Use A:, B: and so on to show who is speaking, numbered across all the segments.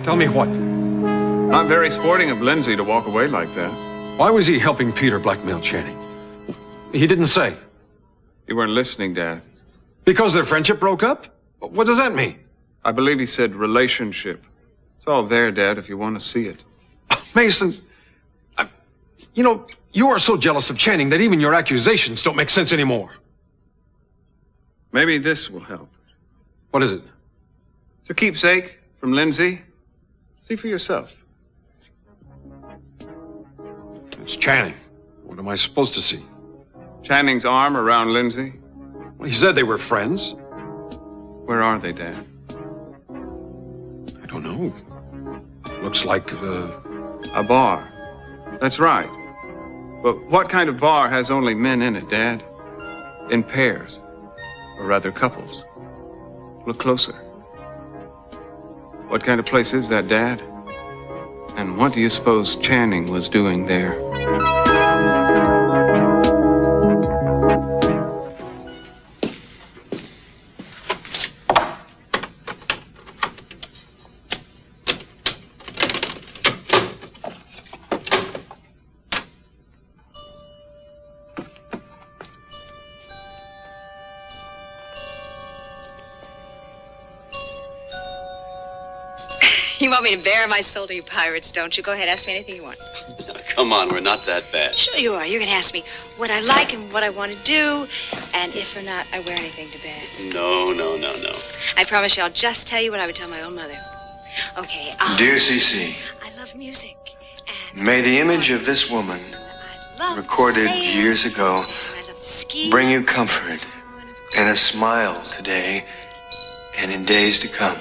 A: Tell me what?
B: Not very sporting of Lindsay to walk away like that.
A: Why was he helping Peter blackmail Channing? He didn't say.
B: You weren't listening, Dad.
A: Because their friendship broke up? What does that mean?
B: I believe he said relationship. It's all there, Dad, if you want to see it.
A: Mason, you are so jealous of Channing that even your accusations don't make sense anymore.
B: Maybe this will help.
A: What is it?
B: It's a keepsake from Lindsay. See for yourself.
A: It's Channing. What am I supposed to see?
B: Channing's arm around Lindsay.
A: Well, he said they were friends.
B: Where are they, Dad?
A: I don't know. Looks like,
B: a bar. That's right. But what kind of bar has only men in it, Dad? In pairs. Or rather, couples. Look closer. What kind of place is that, Dad? And what do you suppose Channing was doing there?
C: You want me to bare my soul to you pirates, don't you? Go ahead, ask me anything you want.
D: Come on, we're not that bad.
C: Sure you are. You're going to ask me what I like and what I want to do, and if or not I wear anything to bed.
D: No.
C: I promise you I'll just tell you what I would tell my own mother. Okay,
E: Dear CC,
C: I love music. And
E: may the image of this woman, recorded years ago, bring you comfort and a smile today and in days to come.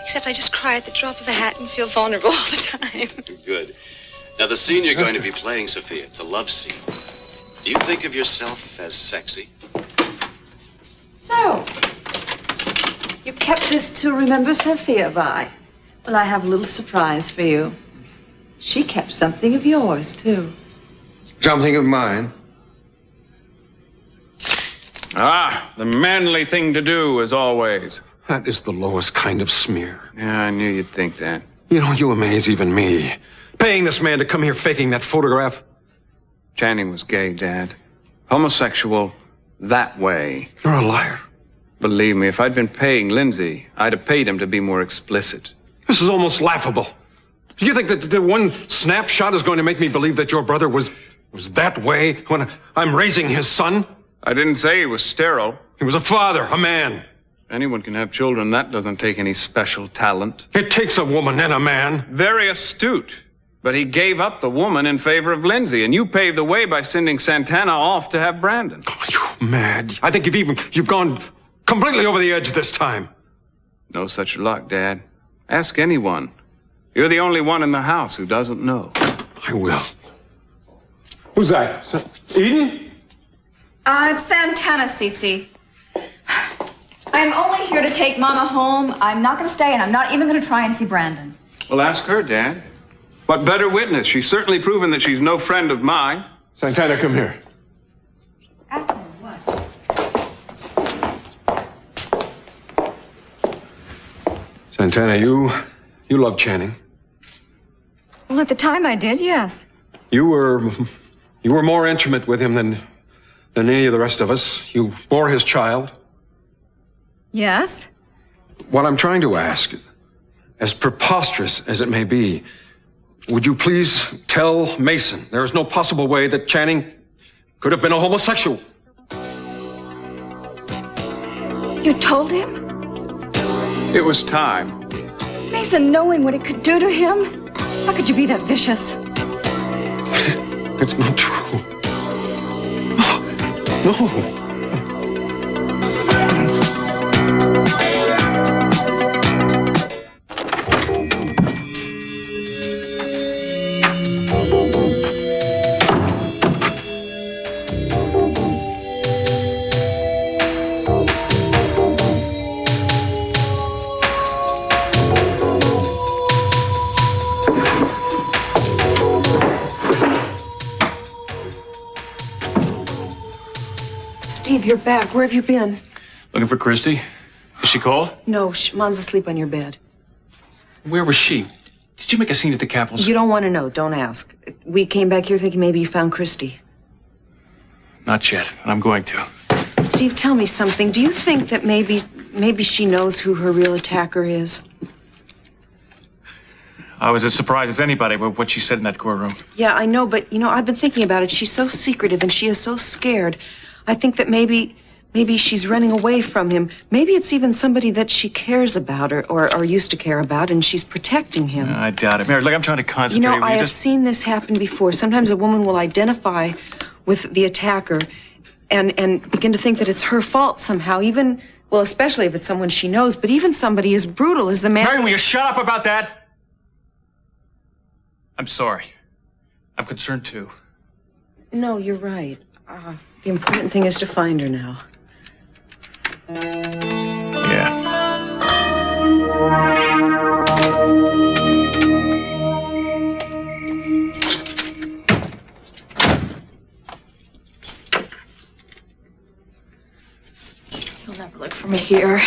C: Except I just cry at the drop of a hat and feel vulnerable all the time.
D: Good. Now, the scene you're going to be playing, Sophia, it's a love scene. Do you think of yourself as sexy?
F: So, you kept this to remember Sophia by. Well, I have a little surprise for you. She kept something of yours, too.
A: Something of mine.
B: Ah, the manly thing to do, as always.
A: That is the lowest kind of smear.
B: Yeah, I knew you'd think that.
A: You amaze even me. Paying this man to come here faking that photograph.
B: Channing was gay, Dad. Homosexual, that way.
A: You're a liar.
B: Believe me, if I'd been paying Lindsay, I'd have paid him to be more explicit.
A: This is almost laughable. Do you think that the one snapshot is going to make me believe that your brother was that way when I'm raising his son?
B: I didn't say he was sterile.
A: He was a father, a man.
B: Anyone can have children. That doesn't take any special talent.
A: It takes a woman and a man.
B: Very astute. But he gave up the woman in favor of Lindsay, and you paved the way by sending Santana off to have Brandon.
A: Oh, you're mad. I think you've gone completely over the edge this time.
B: No such luck, Dad. Ask anyone. You're the only one in the house who doesn't know.
A: I will. Who's that? Eden?
G: It's Santana, Cece. I'm only here to take Mama home. I'm not going to stay, and I'm not even going to try and see Brandon.
B: Well, ask her, Dad. What better witness? She's certainly proven that she's no friend of mine.
A: Santana, come here.
G: Ask her what?
A: Santana, you love Channing.
G: Well, at the time I did, yes.
A: You were more intimate with him than any of the rest of us. You bore his child.
G: Yes?
A: What I'm trying to ask, as preposterous as it may be, would you please tell Mason there is no possible way that Channing could have been a homosexual?
G: You told him?
B: It was time.
G: Mason, knowing what it could do to him? How could you be that vicious?
A: It's not true. No.
H: Steve, you're back. Where have you been?
I: Looking for Christy. Is she called?
H: No, Mom's asleep on your bed.
I: Where was she? Did you make a scene at the Capitol?
H: You don't want to know. Don't ask. We came back here thinking maybe you found Christy.
I: Not yet, and I'm going to.
H: Steve, tell me something. Do you think that maybe she knows who her real attacker is?
I: I was as surprised as anybody with what she said in that courtroom.
H: Yeah, I know, but, I've been thinking about it. She's so secretive and she is so scared. I think that maybe she's running away from him. Maybe it's even somebody that she cares about or used to care about, and she's protecting him.
I: I doubt it. Mary, look, I'm trying to concentrate.
H: I have seen this happen before. Sometimes a woman will identify with the attacker and begin to think that it's her fault somehow, even, well, especially if it's someone she knows, but even somebody as brutal as the man...
I: Mary, will you shut up about that? I'm sorry. I'm concerned, too.
H: No, you're right. The important thing is to find her now.
I: Yeah.
F: You'll never look for me here.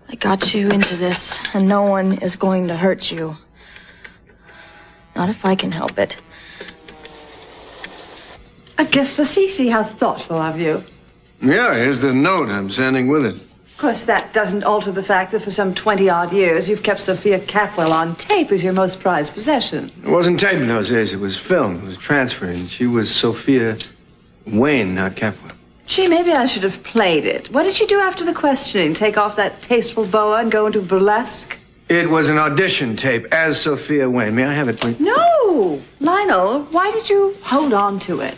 C: I got you into this, and no one is going to hurt you. Not if I can help it.
F: A gift for Cece. How thoughtful of you.
E: Yeah, here's the note I'm sending with it.
F: Of course, that doesn't alter the fact that for some 20-odd years, you've kept Sophia Capwell on tape as your most prized possession.
E: It wasn't tape in those days. It was film. It was transferred. And she was Sophia Wayne, not Capwell.
F: Gee, maybe I should have played it. What did you do after the questioning? Take off that tasteful boa and go into burlesque?
E: It was an audition tape as Sophia Wayne. May I have it, please?
F: No! Lionel, why did you hold on to it?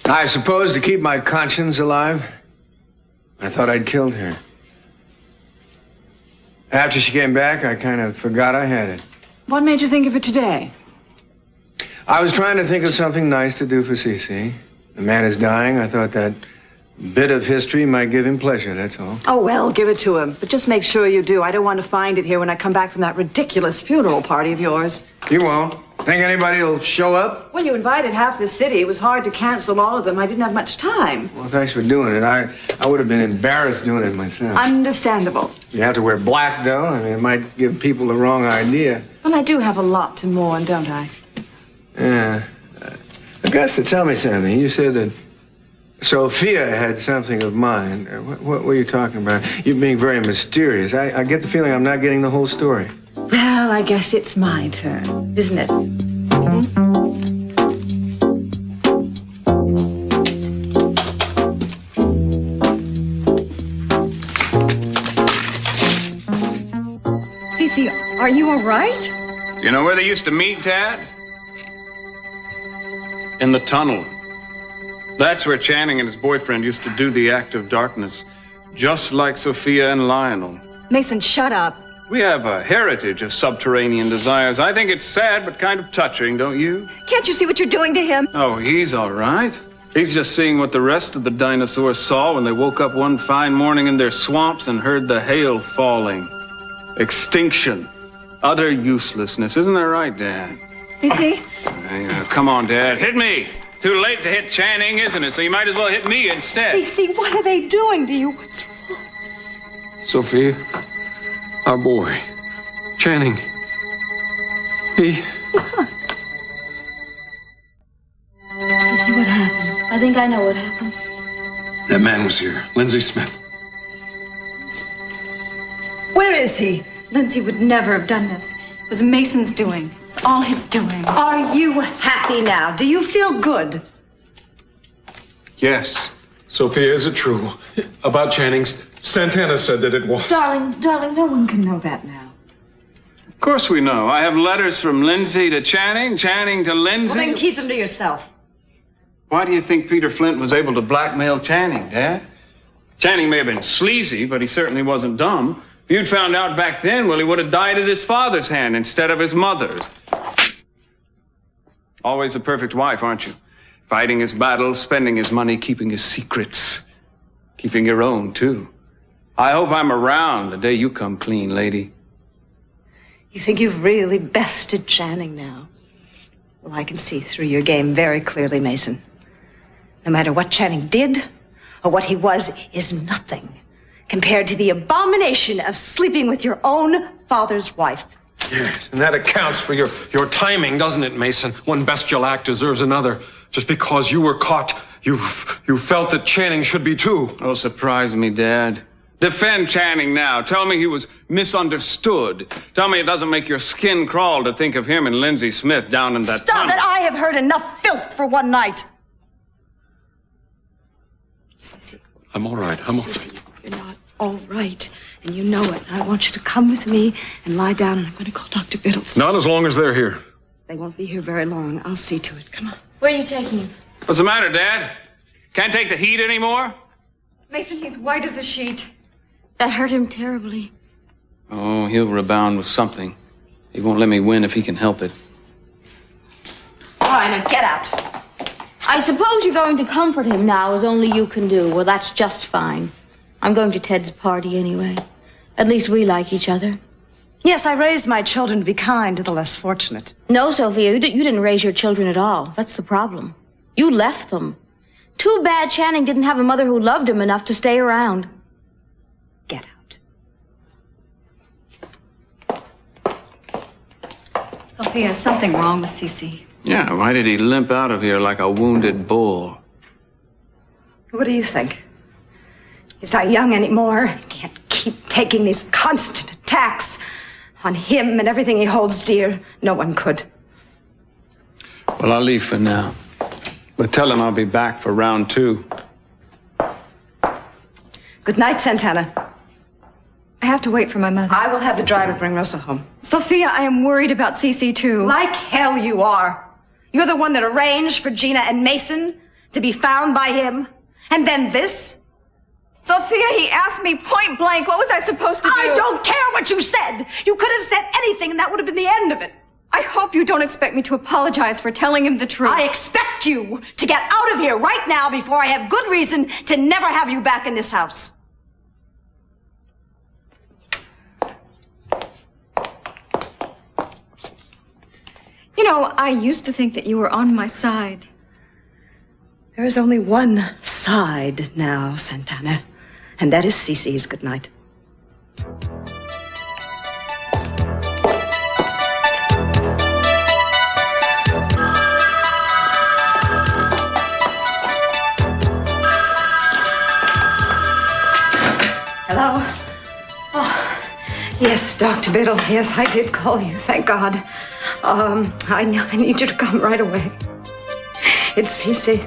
E: I suppose to keep my conscience alive. I thought I'd killed her. After she came back, I kind of forgot I had it.
F: What made you think of it today?
E: I was trying to think of something nice to do for Cece. The man is dying. I thought that bit of history might give him pleasure, that's all.
F: Oh, well, give it to him. But just make sure you do. I don't want to find it here when I come back from that ridiculous funeral party of yours.
E: You won't. Think anybody will show up?
F: Well, you invited half the city. It was hard to cancel all of them. I didn't have much time.
E: Well, thanks for doing it. I would have been embarrassed doing it myself.
F: Understandable.
E: You have to wear black, though. I mean, it might give people the wrong idea.
F: Well, I do have a lot to mourn, don't I?
E: Yeah. Augusta, tell me something. You said that Sophia had something of mine. What were you talking about? You're being very mysterious. I get the feeling I'm not getting the whole story.
F: Well, I guess it's my turn, isn't it?
G: Cece, are you all right?
B: You know where they used to meet, Dad? In the tunnel. That's where Channing and his boyfriend used to do the act of darkness, just like Sophia and Lionel.
G: Mason, shut up.
B: We have a heritage of subterranean desires. I think it's sad, but kind of touching, don't you?
G: Can't you see what you're doing to him?
B: Oh, he's all right. He's just seeing what the rest of the dinosaurs saw when they woke up one fine morning in their swamps and heard the hail falling. Extinction. Utter uselessness. Isn't that right, Dad?
G: Cece?
B: Come on, Dad. Hit me. Too late to hit Channing, isn't it? So you might as well hit me instead.
F: Cece, what are they doing to you? What's wrong?
A: Sophia, our boy, Channing, he...
C: Cece, what happened? I think I know what happened.
A: That man was here, Lindsay Smith.
F: Where is he?
G: Lindsay would never have done this. It was Mason's doing. It's all his doing.
F: Are you happy now? Do you feel good?
B: Yes.
A: Sophia, is it true? About Channing's? Santana said that it was.
F: Darling, no one can know that now.
B: Of course we know. I have letters from Lindsay to Channing, Channing to Lindsay.
F: Well, then keep them to yourself.
B: Why do you think Peter Flint was able to blackmail Channing, Dad? Channing may have been sleazy, but he certainly wasn't dumb. If you'd found out back then, well, he would have died at his father's hand instead of his mother's. Always a perfect wife, aren't you? Fighting his battles, spending his money, keeping his secrets. Keeping your own, too. I hope I'm around the day you come clean, lady.
F: You think you've really bested Channing now? Well, I can see through your game very clearly, Mason. No matter what Channing did or what he was is nothing compared to the abomination of sleeping with your own father's wife.
A: Yes, and that accounts for your timing, doesn't it, Mason? One bestial act deserves another. Just because you were caught, you felt that Channing should be too.
B: Oh, surprise me, Dad. Defend Channing now. Tell me he was misunderstood. Tell me it doesn't make your skin crawl to think of him and Lindsay Smith down in that
C: Stop
B: tunnel.
C: it! I have heard enough filth for one night.
F: Sissy.
A: I'm all right.
F: Sissy, you're not all right, and you know it. I want you to come with me and lie down, and I'm going to call Dr. Biddles.
A: Not as long as they're here.
F: They won't be here very long. I'll see to it. Come on.
C: Where are you taking him?
B: What's the matter, Dad? Can't take the heat anymore?
G: Mason, he's white as a sheet.
C: That hurt him terribly.
B: Oh, he'll rebound with something. He won't let me win if he can help it.
C: All right, now get out. I suppose you're going to comfort him now, as only you can do. Well, that's just fine. I'm going to Ted's party anyway. At least we like each other.
F: Yes, I raised my children to be kind to the less fortunate.
C: No, Sophia, you didn't raise your children at all. That's the problem. You left them. Too bad Channing didn't have a mother who loved him enough to stay around.
F: Get out.
G: Sophia, is something wrong with Cece?
B: Yeah, why did he limp out of here like a wounded bull?
F: What do you think? He's not young anymore. He can't keep taking these constant attacks on him and everything he holds dear. No one could.
B: Well, I'll leave for now. But tell him I'll be back for round 2.
F: Good night, Santana.
G: I have to wait for my mother.
F: I will have the driver bring Russell home.
G: Sophia, I am worried about Cece too.
F: Like hell you are. You're the one that arranged for Gina and Mason to be found by him. And then this?
G: Sophia, he asked me point blank. What was I supposed to do?
F: I don't care what you said. You could have said anything and that would have been the end of it.
G: I hope you don't expect me to apologize for telling him the truth.
F: I expect you to get out of here right now before I have good reason to never have you back in this house.
G: You know, I used to think that you were on my side.
F: There is only one side now, Santana, and that is Cece's good night. Hello? Oh, yes, Dr. Biddles. Yes, I did call you. Thank God. I need you to come right away. It's Cece.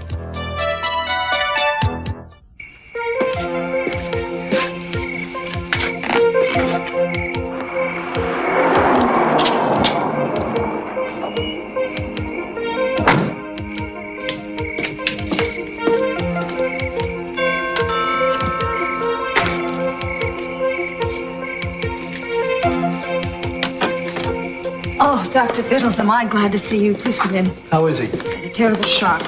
F: Oh, Dr. Biddles, am I glad to see you. Please come in.
I: How is he?
F: He's had a terrible shock.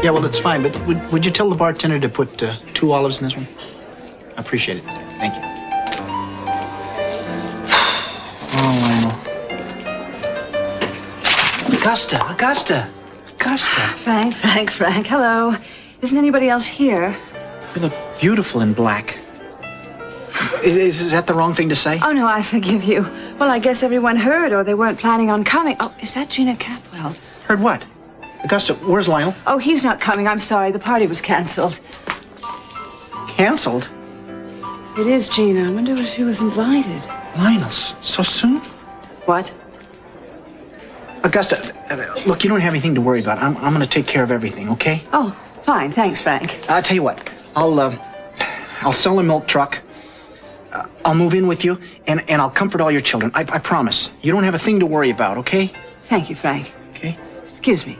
J: Yeah, well, it's fine, but would you tell the bartender to put 2 olives in this one? I appreciate it. Thank you. Oh, Lionel. Augusta.
F: Frank, hello. Isn't anybody else here?
J: You look beautiful in black. Is that the wrong thing to say?
F: Oh, no, I forgive you. Well, I guess everyone heard or they weren't planning on coming. Oh, is that Gina Capwell?
J: Heard what? Augusta, where's Lionel?
F: Oh, he's not coming. I'm sorry. The party was canceled.
J: Canceled?
F: It is Gina. I wonder if she was invited.
J: Lionel, so soon?
F: What?
J: Augusta, look, you don't have anything to worry about. I'm going to take care of everything, okay?
F: Oh, fine. Thanks, Frank.
J: I'll tell you what. I'll sell a milk truck. I'll move in with you, and I'll comfort all your children. I promise. You don't have a thing to worry about, okay?
F: Thank you, Frank.
J: Okay.
F: Excuse me.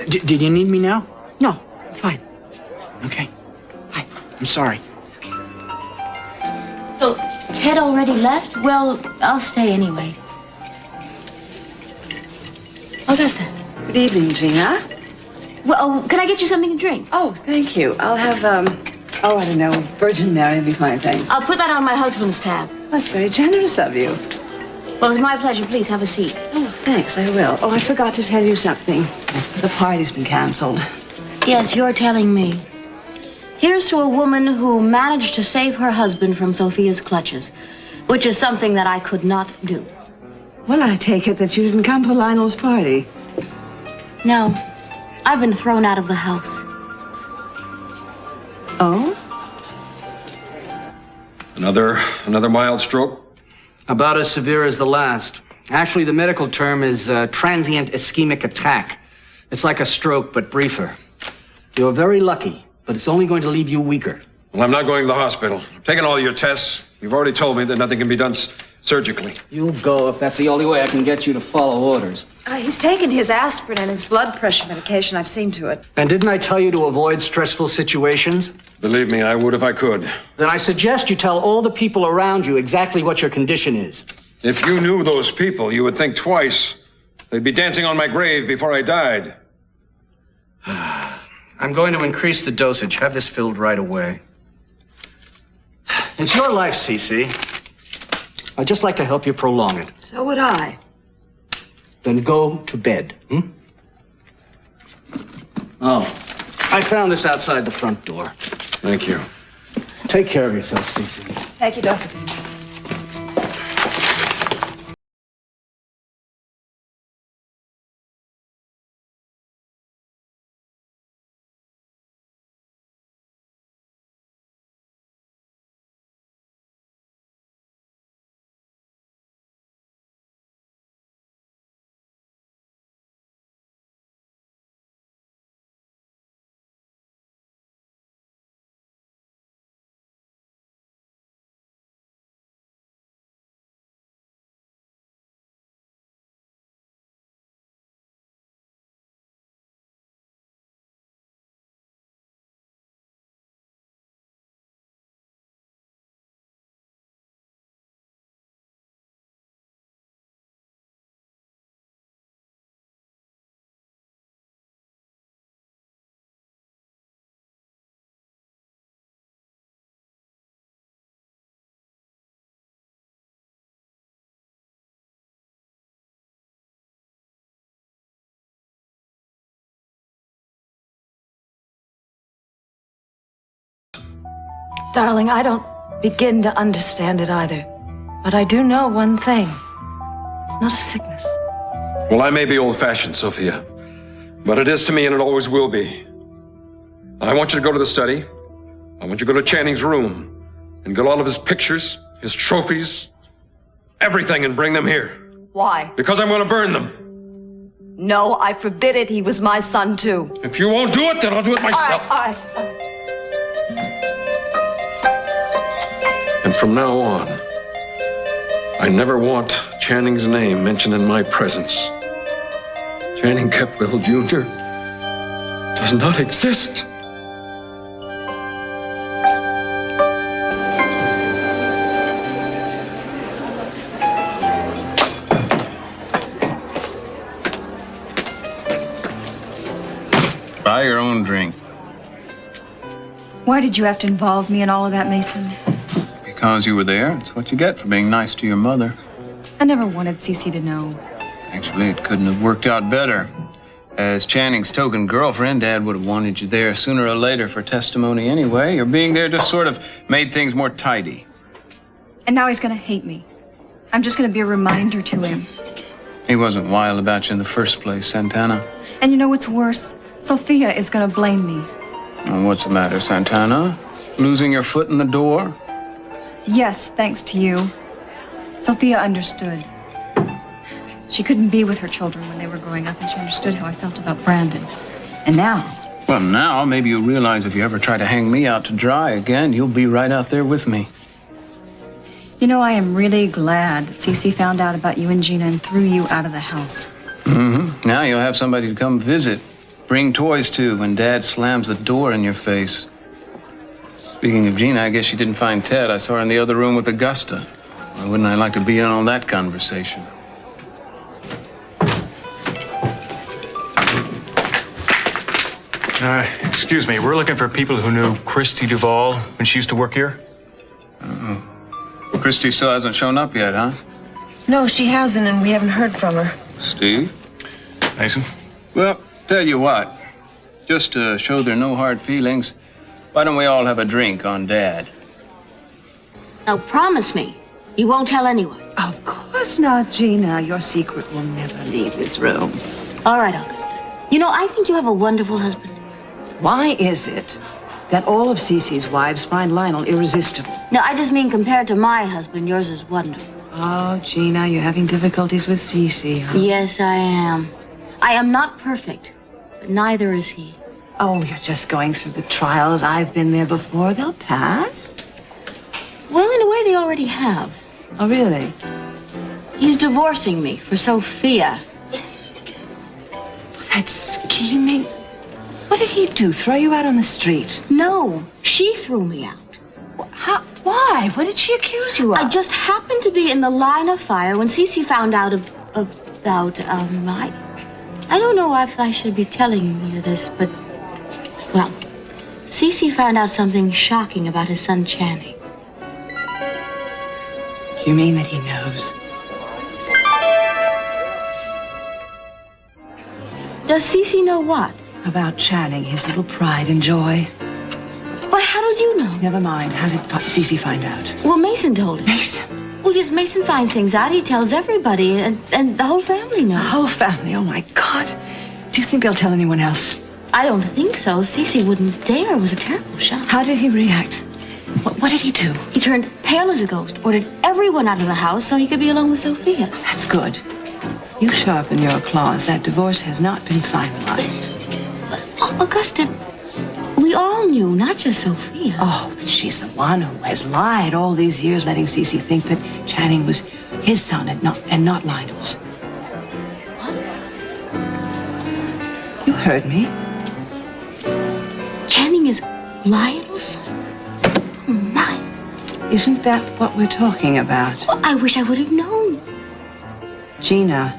J: Did you need me now?
F: No, I'm fine.
J: Okay.
F: Fine.
J: I'm sorry.
F: It's okay.
C: Ted already left? Well, I'll stay anyway. Augusta.
F: Good evening, Gina.
C: Well, can I get you something to drink?
F: Oh, thank you. I'll have, oh, I don't know, Virgin Mary would be fine, thanks.
C: I'll put that on my husband's tab.
F: That's very generous of you.
C: Well, it's my pleasure. Please have a seat.
F: Oh, thanks, I will. Oh, I forgot to tell you something. The party's been canceled.
C: Yes, you're telling me. Here's to a woman who managed to save her husband from Sophia's clutches, which is something that I could not do.
F: Well, I take it that you didn't come to Lionel's party.
C: No, I've been thrown out of the house.
F: Oh?
A: Another mild stroke?
K: About as severe as the last. Actually, the medical term is transient ischemic attack. It's like a stroke, but briefer. You're very lucky, but it's only going to leave you weaker.
A: Well, I'm not going to the hospital. I've taken all your tests. You've already told me that nothing can be done surgically.
K: You'll go if that's the only way I can get you to follow orders.
F: He's taken his aspirin and his blood pressure medication. I've seen to it.
K: And didn't I tell you to avoid stressful situations?
A: Believe me, I would if I could.
K: Then I suggest you tell all the people around you exactly what your condition is.
A: If you knew those people, you would think twice. They'd be dancing on my grave before I died.
K: I'm going to increase the dosage. Have this filled right away. It's your life, Cece. I'd just like to help you prolong it.
F: So would I.
K: Then go to bed. Oh, I found this outside the front door.
A: Thank you.
K: Take care of yourself, Cece.
F: Thank you, Doctor. Darling, I don't begin to understand it either. But I do know one thing. It's not a sickness.
A: Well, I may be old-fashioned, Sophia, but it is to me and it always will be. I want you to go to the study. I want you to go to Channing's room and get all of his pictures, his trophies, everything, and bring them here.
L: Why?
A: Because I'm going to burn them.
L: No, I forbid it. He was my son, too.
A: If you won't do it, then I'll do it myself.
L: All right.
A: And from now on, I never want Channing's name mentioned in my presence. Channing Kepwell Jr. does not exist.
B: Buy your own drink.
G: Why did you have to involve me in all of that, Mason?
B: Because you were there. It's what you get for being nice to your mother.
G: I never wanted Cece to know.
B: Actually, it couldn't have worked out better. As Channing's token girlfriend, Dad would have wanted you there sooner or later for testimony anyway. Your being there just sort of made things more tidy.
G: And now he's gonna hate me. I'm just gonna be a reminder to him.
B: He wasn't wild about you in the first place, Santana.
G: And you know what's worse? Sophia is gonna blame me.
B: And what's the matter, Santana? Losing your foot in the door?
G: Yes, thanks to you. Sophia understood. She couldn't be with her children when they were growing up, and she understood how I felt about Brandon. And now...
B: Well, now, maybe you'll realize if you ever try to hang me out to dry again, you'll be right out there with me.
G: You know, I am really glad that Cece found out about you and Gina and threw you out of the house.
B: Mm-hmm. Now you'll have somebody to come visit. Bring toys to when Dad slams the door in your face. Speaking of Gina, I guess she didn't find Ted. I saw her in the other room with Augusta. Why wouldn't I like to be in on that conversation?
I: Excuse me, we're looking for people who knew Christy Duvall when she used to work here.
B: Christy still hasn't shown up yet, huh?
H: No, she hasn't, and we haven't heard from her.
B: Steve?
I: Mason?
B: Well, tell you what. Just to show there are no hard feelings, why don't we all have a drink on Dad?
C: Now, promise me you won't tell anyone.
F: Of course not, Gina. Your secret will never leave this room.
C: All right, Augusta. You know, I think you have a wonderful husband.
F: Why is it that all of Cece's wives find Lionel irresistible?
C: No, I just mean compared to my husband, yours is wonderful.
F: Oh, Gina, you're having difficulties with Cece, huh?
C: Yes, I am. I am not perfect, but neither is he.
F: Oh, you're just going through the trials. I've been there before. They'll pass.
C: Well, in a way, they already have.
F: Oh, really?
C: He's divorcing me for Sophia.
F: That scheming. What did he do? Throw you out on the street?
C: No, she threw me out.
F: How? Why? What did she accuse you of?
C: I just happened to be in the line of fire when Cece found out about, I don't know if I should be telling you this, but, well, Cece found out something shocking about his son Channing.
F: You mean that he knows?
C: Does Cece know what?
F: About Channing, his little pride and joy.
C: But how did you know?
F: Never mind. How did Cece find out?
C: Well, Mason told him.
F: Mason?
C: Well, yes, Mason finds things out. He tells everybody, and the whole family knows.
F: The whole family? Oh, my God. Do you think they'll tell anyone else?
C: I don't think so. Cece wouldn't dare. It was a terrible shock.
F: How did he react? What did he do?
C: He turned pale as a ghost, ordered everyone out of the house so he could be alone with Sophia.
F: That's good. You sharpen your claws. That divorce has not been finalized.
C: But, Augusta, we all knew, not just Sophia.
F: Oh, but she's the one who has lied all these years, letting Cece think that Channing was his son and not Lionel's.
C: What?
F: You heard me.
C: Channing is Lionel's son? Oh, my.
F: Isn't that what we're talking about?
C: Well, I wish I would have known.
F: Gina,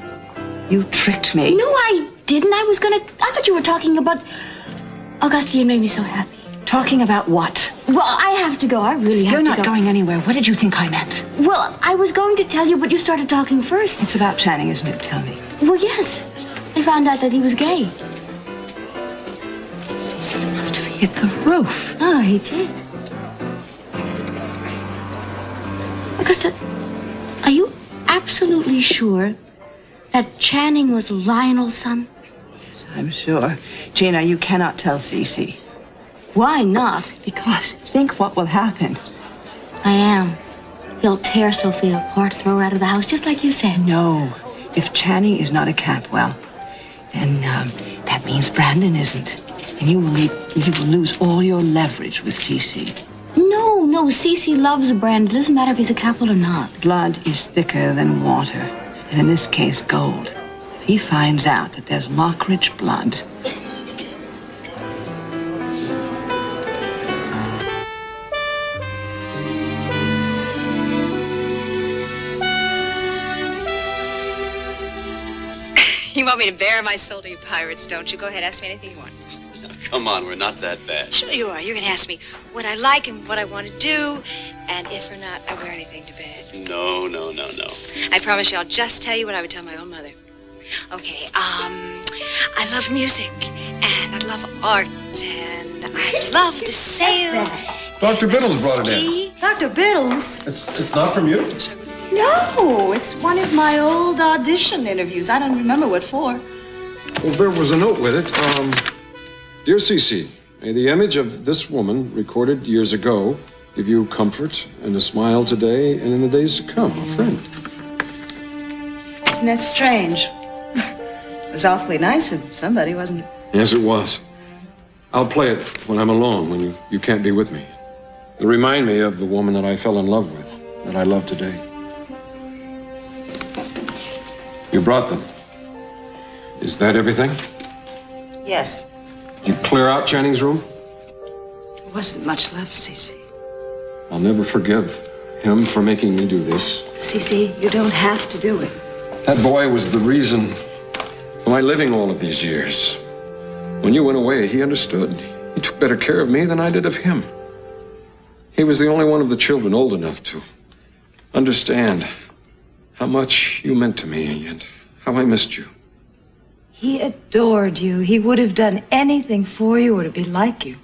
F: you tricked me.
C: No, I didn't. I thought you were talking about... Augusta, you made me so happy.
F: Talking about what?
C: Well, I have to go. I really have to go.
F: You're not going anywhere. What did you think I meant?
C: Well, I was going to tell you, but you started talking first.
F: It's about Channing, isn't it? Tell me.
C: Well, yes. They found out that he was gay.
F: Cece must have hit the roof.
C: Oh, he did. Augusta, are you absolutely sure that Channing was Lionel's son?
F: Yes, I'm sure. Gina, you cannot tell Cece.
C: Why not?
F: Because think what will happen.
C: I am. He'll tear Sophia apart, throw her out of the house, just like you said.
F: No. If Channing is not a Capwell, then that means Brandon isn't. And you will lose all your leverage with Cece.
C: No, Cece loves Brandon. It doesn't matter if he's a Capwell or not.
F: Blood is thicker than water, and in this case, gold. If he finds out that there's Lockridge blood...
M: You want me to bare my soul to you pirates, don't you? Go ahead, ask me anything you want.
D: Come on, we're not that bad.
M: Sure you are. You're going to ask me what I like and what I want to do, and if or not I wear anything to bed.
D: No.
M: I promise you I'll just tell you what I would tell my own mother. Okay, I love music, and I love art, and I love to sail.
A: Dr. Biddles brought it in.
F: Dr. Biddles?
A: It's not from you?
F: No, it's one of my old audition interviews. I don't remember what for.
A: Well, there was a note with it. Dear Cece, may the image of this woman, recorded years ago, give you comfort and a smile today and in the days to come. A friend.
F: Isn't that strange? It was awfully nice of somebody, wasn't it?
A: Yes, it was. I'll play it when I'm alone, when you can't be with me. It'll remind me of the woman that I fell in love with, that I love today. You brought them. Is that everything?
F: Yes.
A: Did you clear out Channing's room?
F: wasn't much left, Cece.
A: I'll never forgive him for making me do this.
F: Cece, you don't have to do it.
A: That boy was the reason for my living all of these years. When you went away, he understood. He took better care of me than I did of him. He was the only one of the children old enough to understand how much you meant to me and how I missed you.
F: He adored you. He would have done anything for you or to be like you.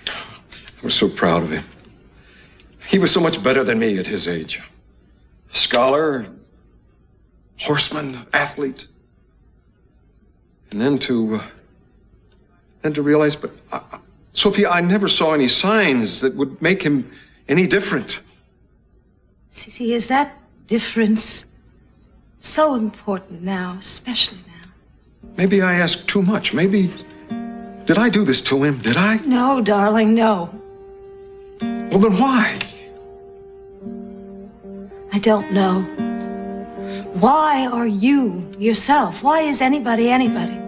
A: I was so proud of him. He was so much better than me at his age. Scholar, horseman, athlete. And then to realize, but Sophia, I never saw any signs that would make him any different.
F: Cece, is that difference so important now, especially now?
A: Maybe I asked too much. Maybe, did I do this to him? Did I?
F: No, darling, no.
A: Well, then why?
F: I don't know. Why are you yourself? Why is anybody anybody?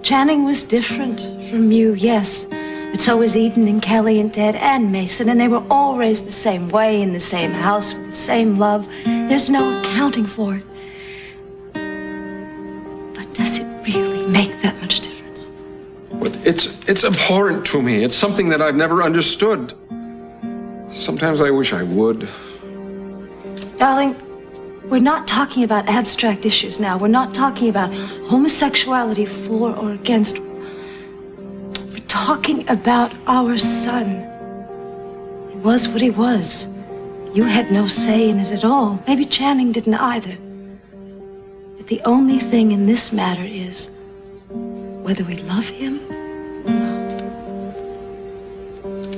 F: Channing was different from you, yes. But so was Eden and Kelly and Ted and Mason, and they were all raised the same way in the same house with the same love. There's no accounting for it. But does it really make that much difference?
A: But it's abhorrent to me. It's something that I've never understood. Sometimes I wish I would.
F: Darling, we're not talking about abstract issues now. We're not talking about homosexuality for or against. We're talking about our son. He was what he was. You had no say in it at all. Maybe Channing didn't either. But the only thing in this matter is whether we love him or not.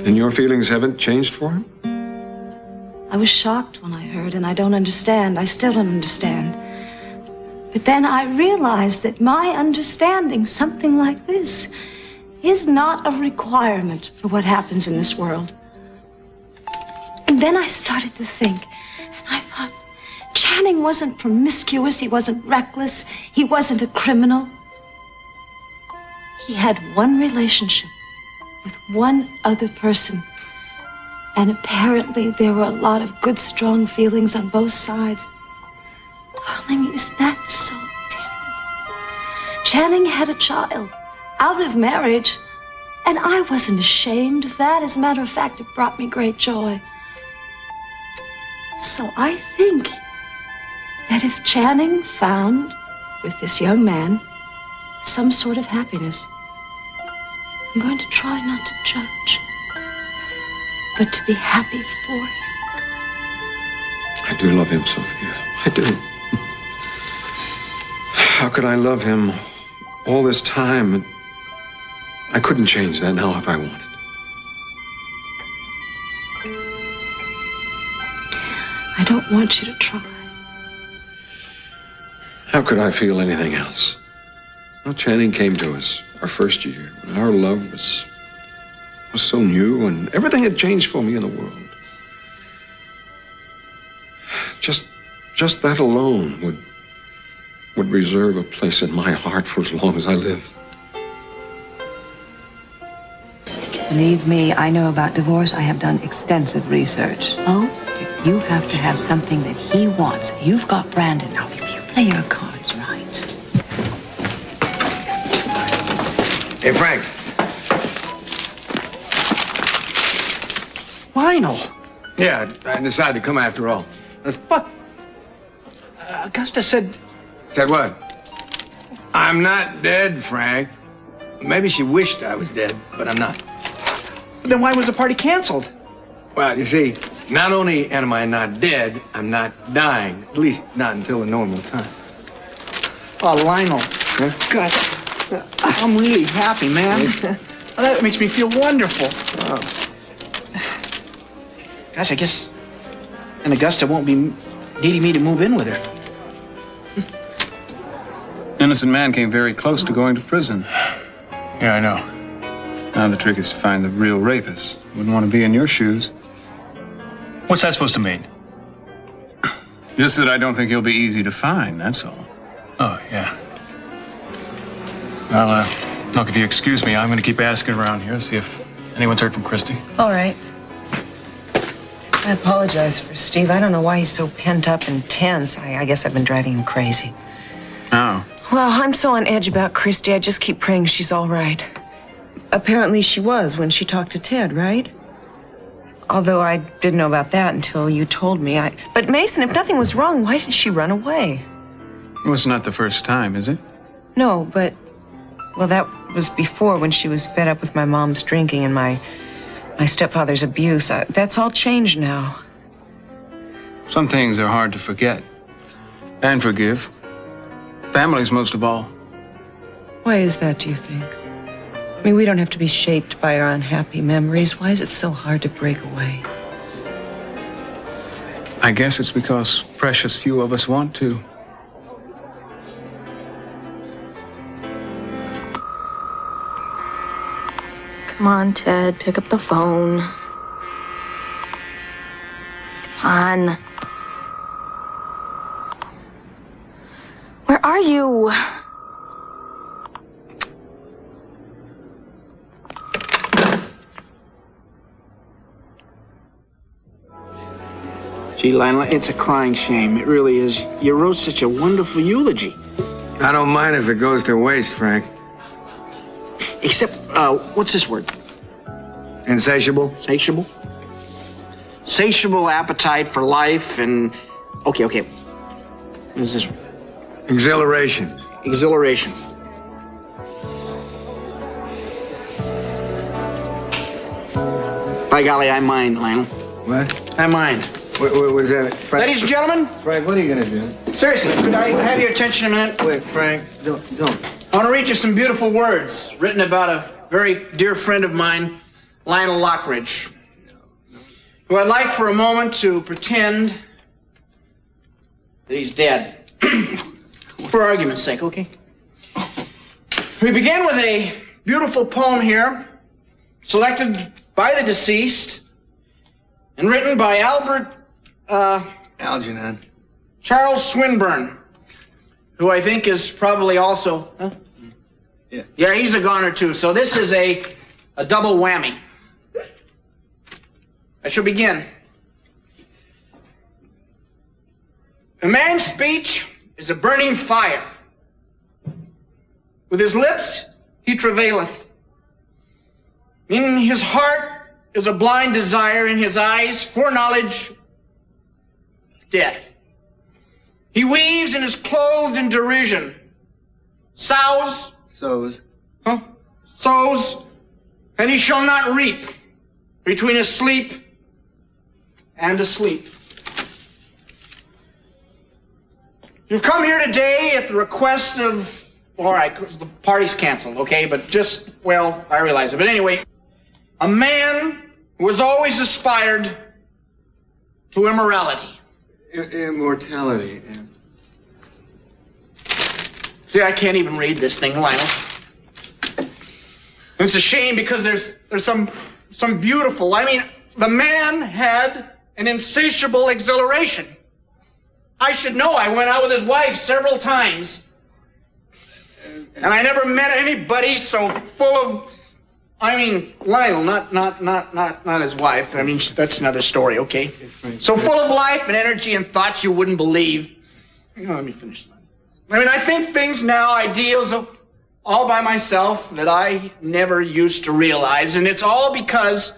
A: And your feelings haven't changed for him?
F: I was shocked when I heard, and I don't understand. I still don't understand. But then I realized that my understanding something like this is not a requirement for what happens in this world. And then I started to think, and I thought, Channing wasn't promiscuous, he wasn't reckless, he wasn't a criminal. He had one relationship with one other person. And apparently there were a lot of good, strong feelings on both sides. Darling, is that so terrible? Channing had a child out of marriage, and I wasn't ashamed of that. As a matter of fact, it brought me great joy. So I think that if Channing found with this young man some sort of happiness, I'm going to try not to judge, but to be happy for him.
A: I do love him, Sophia. I do. How could I love him all this time? I couldn't change that now if I wanted.
F: I don't want you to try.
A: How could I feel anything else? Well, Channing came to us our first year, and our love was so new, and everything had changed for me in the world. Just that alone would reserve a place in my heart for as long as I live.
N: Believe me, I know about divorce. I have done extensive research.
C: Oh?
N: If you have to have something that he wants, you've got Brandon. Now, if you play your cards right.
E: Hey, Frank.
J: Lionel!
E: Yeah, I decided to come after all.
J: What? Augusta said...
E: Said what? I'm not dead, Frank. Maybe she wished I was dead, but I'm not.
J: Then why was the party canceled?
E: Well, you see, not only am I not dead, I'm not dying. At least not until a normal time.
J: Oh, Lionel.
E: Huh?
J: God, I'm really happy, man. That makes me feel wonderful.
E: Oh.
J: Gosh, I guess... And Augusta won't be needing me to move in with her.
B: Innocent man came very close to going to prison.
I: Yeah, I know.
B: Now the trick is to find the real rapist. Wouldn't want to be in your shoes.
I: What's that supposed to mean?
B: Just that I don't think he'll be easy to find, that's all.
I: Oh, yeah. Well, look, if you excuse me, I'm going to keep asking around here, see if Anyone's heard from Christy?
H: All right. I apologize for Steve. I don't know why he's so pent up and tense. I guess I've been driving him crazy.
I: Oh.
H: Well, I'm so on edge about Christy, I just keep praying she's all right. Apparently she was when she talked to Ted, right? Although I didn't know about that until you told me. But Mason, if nothing was wrong, why did she run away?
B: Well, it's not the first time, is it?
H: No, but... Well, that was before, when she was fed up with my mom's drinking and my stepfather's abuse. That's all changed now.
B: Some things are hard to forget. And forgive. Families, most of all.
H: Why is that, do you think? I mean, we don't have to be shaped by our unhappy memories. Why is it so hard to break away?
B: I guess it's because precious few of us want to.
O: Come on, Ted, pick up the phone. Come on. Where are you?
J: Gee, Lionel, it's a crying shame. It really is. You wrote such a wonderful eulogy.
E: I don't mind if it goes to waste, Frank.
J: Except, what's this word?
E: Insatiable?
J: Satiable? Satiable appetite for life and... Okay. What's this word?
E: Exhilaration.
J: Exhilaration. By golly, I mind, Lionel.
E: What?
J: I mind.
E: What was that, Frank?
J: Ladies and gentlemen.
E: Frank, what are you gonna do?
J: Seriously, could I have your attention a minute?
E: Wait, Frank, don't.
J: I want to read you some beautiful words written about a very dear friend of mine, Lionel Lockridge, who I'd like for a moment to pretend that he's dead. For argument's sake, okay? We begin with a beautiful poem here, selected by the deceased and written by
E: Algernon.
J: Charles Swinburne, who I think is probably also... Huh? Yeah, he's a goner too. So this is a double whammy. I shall begin. A man's speech is a burning fire. With his lips he travaileth. In his heart is a blind desire, in his eyes foreknowledge of death. He weaves and is clothed in derision. Sows, and he shall not reap between asleep and asleep. You've come here today at the request of, all right, the party's canceled, okay, but just, well, I realize it. But anyway, a man who has always aspired to immorality.
E: Immortality.
J: See, I can't even read this thing, Lionel. It's a shame because there's some beautiful, I mean, the man had an insatiable exhilaration. I should know. I went out with his wife several times. And I never met anybody so full of, I mean, Lionel, not his wife. I mean, that's another story, okay? So full of life and energy and thoughts you wouldn't believe. Let me finish. I mean, I think things now, ideals all by myself that I never used to realize. And it's all because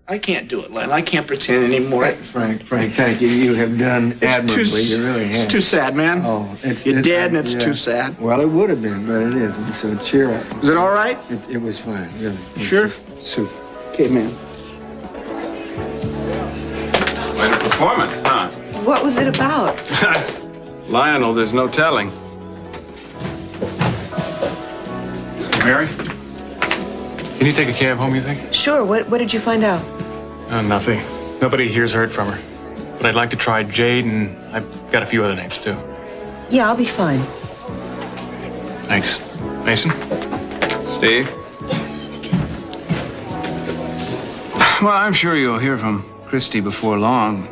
J: I can't do it, Len. I can't pretend anymore.
E: Frank, thank you. You have done admirably. You really have.
J: It's too sad, man.
E: Oh,
J: you're dead and it's too sad.
E: Well, it would have been, but it isn't. So cheer up.
J: Is it all right?
E: It was fine, really.
J: Sure?
E: Super.
J: Okay, man.
B: Quite a performance, huh?
H: What was it about?
B: Lionel, there's no telling.
I: Mary? Can you take a cab home, you think?
H: Sure. What did you find out?
I: Nothing. Nobody here's heard from her. But I'd like to try Jade, and I've got a few other names, too.
H: Yeah, I'll be fine.
I: Thanks. Mason?
B: Steve? Well, I'm sure you'll hear from Christy before long.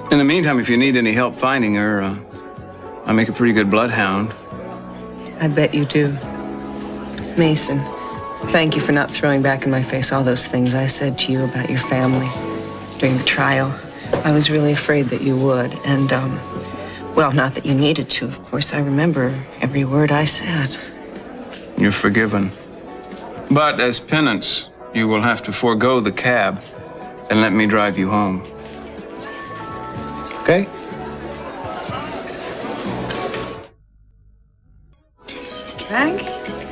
B: In the meantime, if you need any help finding her, I make a pretty good bloodhound.
H: I bet you do. Mason, thank you for not throwing back in my face all those things I said to you about your family during the trial. I was really afraid that you would. And, well, not that you needed to, of course. I remember every word I said.
B: You're forgiven. But as penance, you will have to forego the cab and let me drive you home. Okay?
N: Frank,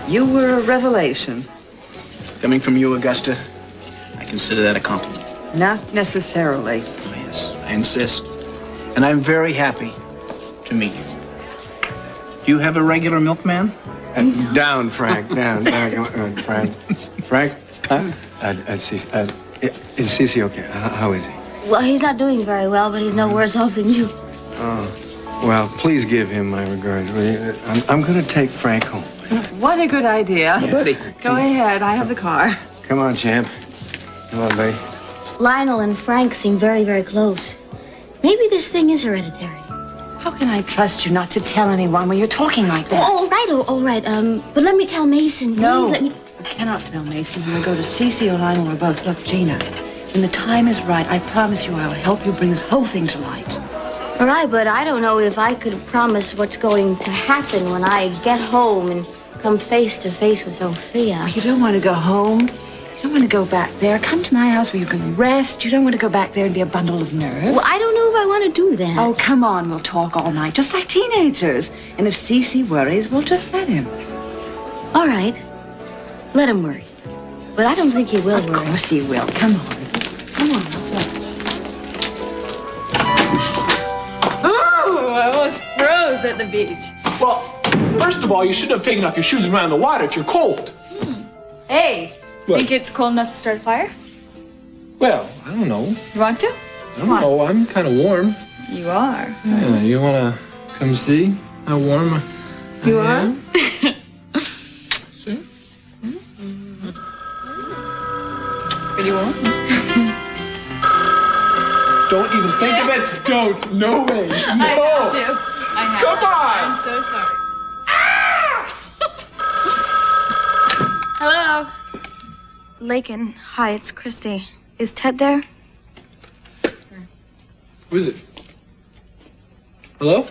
N: you were a revelation.
P: Coming from you, Augusta, I consider that a compliment.
N: Not necessarily.
P: Oh, yes, I insist. And I'm very happy to meet you. Do you have a regular milkman?
E: Down, Frank. Down. Frank. Frank? Is Cece okay? How is he?
C: Well, he's not doing very well, but he's no worse off than you.
E: Oh, well, please give him my regards, will you? I'm going to take Frank home.
N: What a good idea.
E: Yeah. Buddy.
N: Go ahead. I have the car.
E: Come on, champ. Come on, buddy.
C: Lionel and Frank seem very, very close. Maybe this thing is hereditary.
N: How can I trust you not to tell anyone when you're talking like that?
C: All right. But let me tell Mason.
N: No,
C: Please let me.
N: I cannot tell Mason. When we go to Cece or Lionel or both. Look, Gina, when the time is right, I promise you I will help you bring this whole thing to light.
C: All right, but I don't know if I could promise what's going to happen when I get home and come face to face with Sophia.
N: You don't want to go home. You don't want to go back there. Come to my house where you can rest. You don't want to go back there and be a bundle of nerves.
C: Well, I don't know if I want to do that.
N: Oh, come on. We'll talk all night, just like teenagers. And if Cece worries, we'll just let him.
C: All right. Let him worry. But I don't think he will worry.
N: Of course he will. Come on. Come on.
Q: Ooh, I almost froze at the beach.
R: Well, first of all, you shouldn't have taken off your shoes and ran in the water if you're cold.
Q: Hey,
R: What?
Q: think it's cold enough to start a fire?
R: Well, I don't know.
Q: You want to?
R: I don't know. I'm kind of warm.
Q: You are.
R: Yeah, you want to come see how warm I
Q: You
R: am?
Q: are?
R: See?
Q: Pretty warm.
R: Don't even think of it. Don't. No way. No.
Q: I have to.
R: Come on.
Q: I'm so sorry. Hello.
O: Lakin, hi, it's Christy. Is Ted there?
R: Who is it? Hello?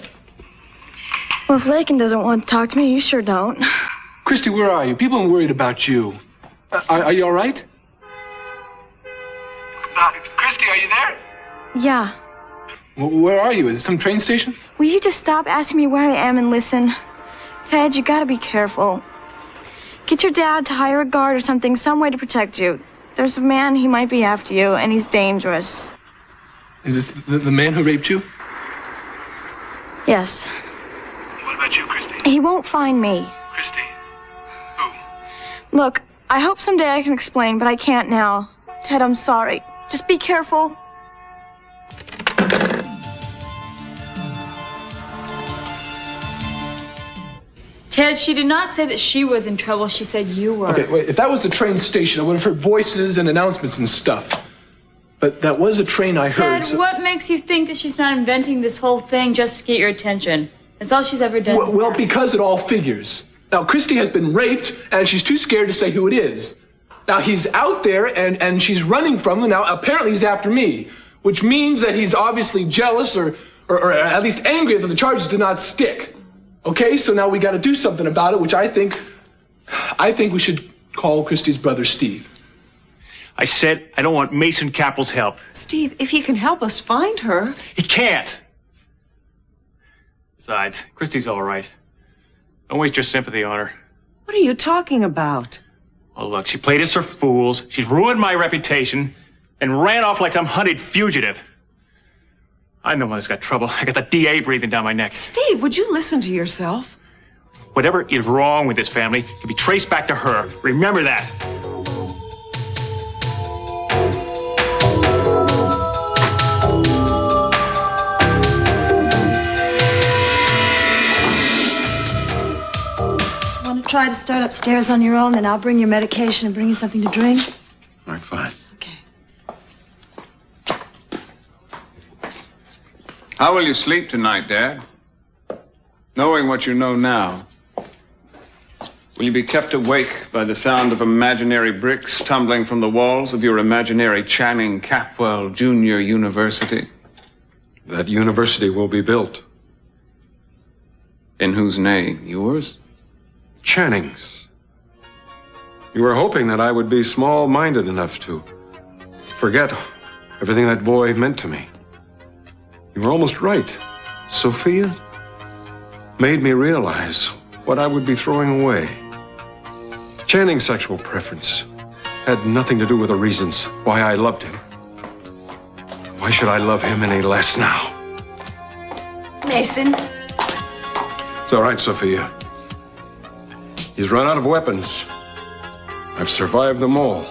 O: Well, if Lakin doesn't want to talk to me, you sure don't.
R: Christy, where are you? People are worried about you. Are you all right? Christy, are you there?
O: Yeah.
R: Where are you? Is it some train station?
O: Will you just stop asking me where I am and listen? Ted, you gotta be careful. Get your dad to hire a guard or something, some way to protect you. There's a man, he might be after you, and he's dangerous.
R: Is this the man who raped you?
O: Yes.
R: What about you, Christy?
O: He won't find me.
R: Christy?
O: Look, I hope someday I can explain, but I can't now. Ted, I'm sorry. Just be careful.
Q: Ted, she did not say that she was in trouble. She said you were.
R: Okay, wait. If that was the train station, I would have heard voices and announcements and stuff. But that was a train I heard.
Q: Ted, what makes you think that she's not inventing this whole thing just to get your attention? That's all she's ever done.
R: Well, because it all figures. Now, Christy has been raped, and she's too scared to say who it is. Now, he's out there, and she's running from him. Now, apparently he's after me, which means that he's obviously jealous or at least angry that the charges did not stick. Okay, so now we got to do something about it, which I think we should call Christy's brother Steve.
S: I said I don't want Mason Cappel's help.
H: Steve, if he can help us find her.
S: He can't. Besides, Christy's all right. Don't waste your sympathy on her.
H: What are you talking about?
S: Oh, look, she played us for fools. She's ruined my reputation and ran off like some hunted fugitive. I know why's got trouble. I got the DA breathing down my neck.
H: Steve, would you listen to yourself?
S: Whatever is wrong with this family can be traced back to her. Remember that.
F: Want to try to start upstairs on your own, then I'll bring your medication and bring you something to drink?
R: All right, fine.
B: How will you sleep tonight, Dad? Knowing what you know now. Will you be kept awake by the sound of imaginary bricks tumbling from the walls of your imaginary Channing Capwell Junior University?
A: That university will be built.
B: In whose name? Yours?
A: Channing's. You were hoping that I would be small-minded enough to forget everything that boy meant to me. You were almost right. Sophia made me realize what I would be throwing away. Channing's sexual preference had nothing to do with the reasons why I loved him. Why should I love him any less now?
F: Mason.
A: It's all right, Sophia. He's run out of weapons. I've survived them all.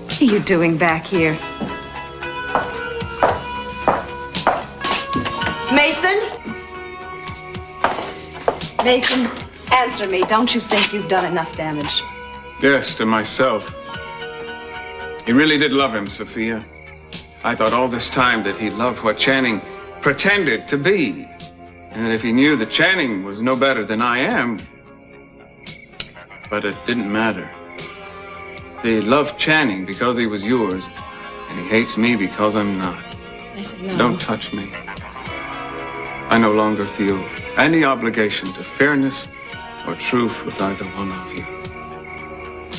F: What are you doing back here? Mason? Mason, answer me. Don't you think you've done enough damage?
B: Yes, to myself. He really did love him, Sophia. I thought all this time that he loved what Channing pretended to be. And that if he knew that Channing was no better than I am, but it didn't matter. He loved Channing because he was yours, and he hates me because I'm not.
F: Mason, no.
B: Don't touch me. I no longer feel any obligation to fairness or truth with either one of you.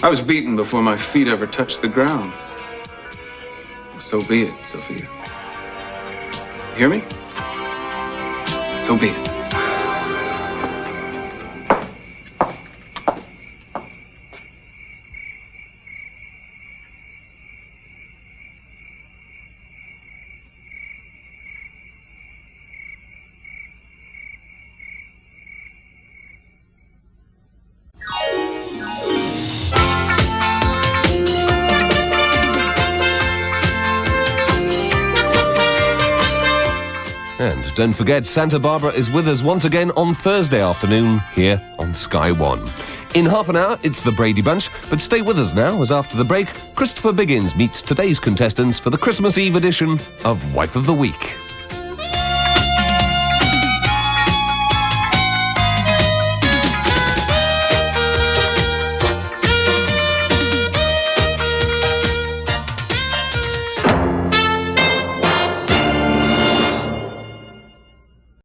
B: I was beaten before my feet ever touched the ground. So be it, Sophia. You hear me? So be it.
T: And don't forget, Santa Barbara is with us once again on Thursday afternoon here on Sky One. In half an hour, it's the Brady Bunch, but stay with us now, as after the break, Christopher Biggins meets today's contestants for the Christmas Eve edition of Wife of the Week.